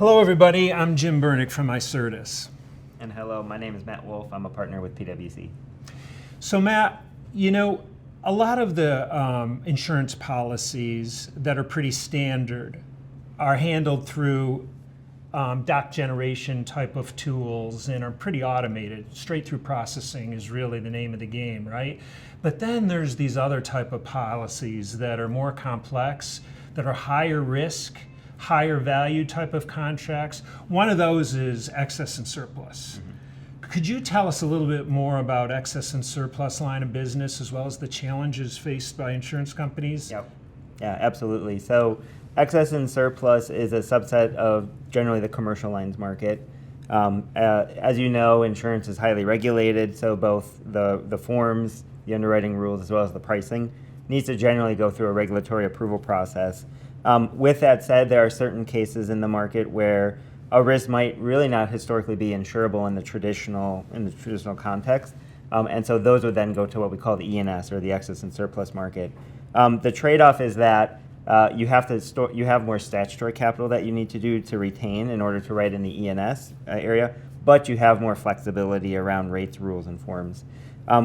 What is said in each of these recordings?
Hello everybody, I'm Jim Burnick from Icertis. And hello, my name is Matt Wolf. I'm a partner with PwC. So Matt, a lot of the insurance policies that are pretty standard are handled through doc generation type of tools and are pretty automated. Straight through processing is really the name of the game, right? But then there's these other type of policies that are more complex, that are higher risk, higher value type of contracts. One of those is excess and surplus. Could you tell us a little bit more about excess and surplus line of business as well as the challenges faced by insurance companies? Yep. Yeah, absolutely. So excess and surplus is a subset of generally the commercial lines market. As you know, insurance is highly regulated, so both the forms, the underwriting rules, as well as the pricing needs to generally go through a regulatory approval process. With that said, there are certain cases in the market where a risk might really not historically be insurable in the traditional context, and so those would then go to what we call the E&S, or the excess and surplus market. The trade-off is that you have more statutory capital that you need to do to retain in order to write in the E&S area, but you have more flexibility around rates, rules, and forms.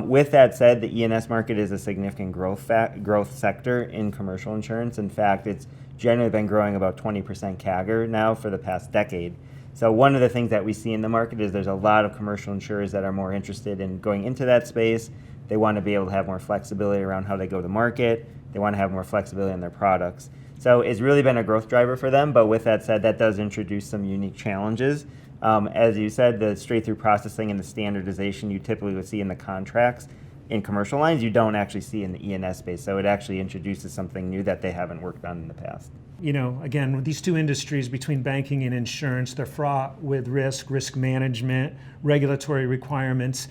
With that said, the E&S market is a significant growth sector in commercial insurance. In fact, it's generally been growing about 20% CAGR now for the past decade. So one of the things that we see in the market is there's a lot of commercial insurers that are more interested in going into that space. They want to be able to have more flexibility around how they go to market. They want to have more flexibility in their products. So it's really been a growth driver for them, but with that said, that does introduce some unique challenges. As you said, the straight-through processing and the standardization you typically would see in the contracts in commercial lines, you don't actually see in the E&S space. So it actually introduces something new that they haven't worked on in the past. Again, with these two industries between banking and insurance, they're fraught with risk management, regulatory requirements.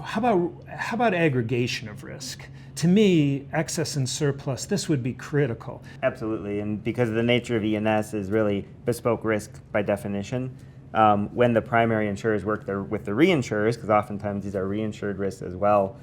How about aggregation of risk? To me, excess and surplus, this would be critical. Absolutely, and because the nature of E&S is really bespoke risk by definition, when the primary insurers work with the reinsurers, because oftentimes these are reinsured risks as well,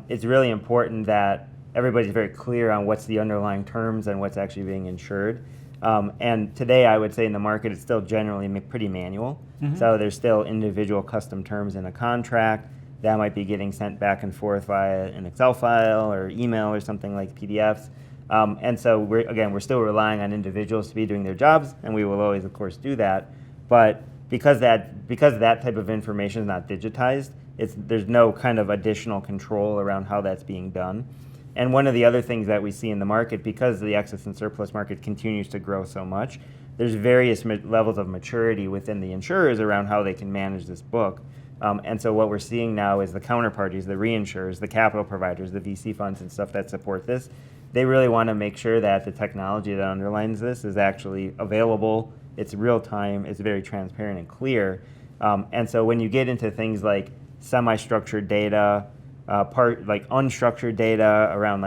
it's really important that everybody's very clear on what's the underlying terms and what's actually being insured. And today, I would say in the market, it's still generally pretty manual. So there's still individual custom terms in a contract that might be getting sent back and forth via an Excel file or email or something like PDFs. And so we're still relying on individuals to be doing their jobs, and we will always, of course, do that. But because that type of information is not digitized, there's no kind of additional control around how that's being done. And one of the other things that we see in the market, because the excess and surplus market continues to grow so much, there's various levels of maturity within the insurers around how they can manage this book. And so what we're seeing now is the counterparties, the reinsurers, the capital providers, the VC funds and stuff that support this, they really want to make sure that the technology that underlines this is actually available, it's real time, it's very transparent and clear. And so when you get into things like semi-structured data, like unstructured data around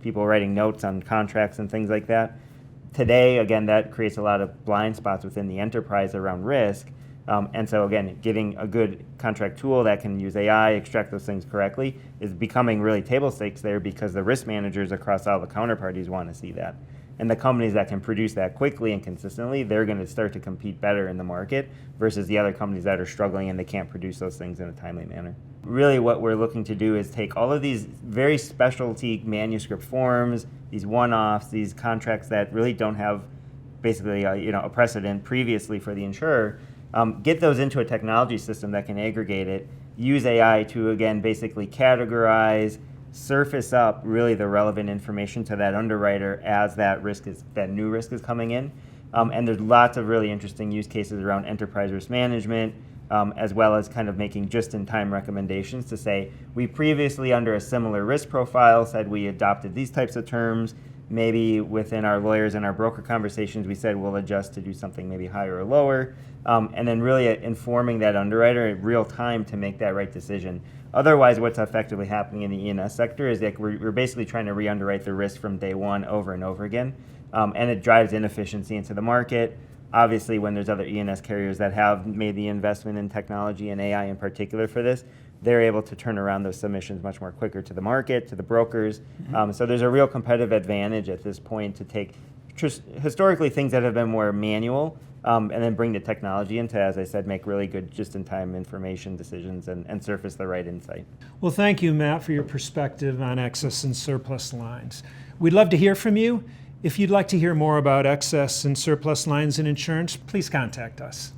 people writing notes on contracts and things like that, today, again, that creates a lot of blind spots within the enterprise around risk. And so again, getting a good contract tool that can use AI, extract those things correctly, is becoming really table stakes there, because the risk managers across all the counterparties want to see that. And the companies that can produce that quickly and consistently, they're going to start to compete better in the market versus the other companies that are struggling and they can't produce those things in a timely manner. Really what we're looking to do is take all of these very specialty manuscript forms, these one-offs, these contracts that really don't have basically a precedent previously for the insurer, get those into a technology system that can aggregate it, use AI to, again, basically categorize, surface up really the relevant information to that underwriter as that new risk is coming in. And there's lots of really interesting use cases around enterprise risk management, as well as kind of making just-in-time recommendations to say, we previously, under a similar risk profile, said we adopted these types of terms. Maybe within our lawyers and our broker conversations, we said we'll adjust to do something maybe higher or lower, and then really informing that underwriter in real time to make that right decision. Otherwise, what's effectively happening in the E&S sector is that we're basically trying to re-underwrite the risk from day one over and over again, and it drives inefficiency into the market. Obviously, when there's other E&S carriers that have made the investment in technology and AI in particular for this, they're able to turn around those submissions much more quicker to the market, to the brokers. So there's a real competitive advantage at this point to take historically things that have been more manual and then bring the technology in to, as I said, make really good just-in-time information decisions and surface the right insight. Well, thank you, Matt, for your perspective on excess and surplus lines. We'd love to hear from you. If you'd like to hear more about excess and surplus lines in insurance, please contact us.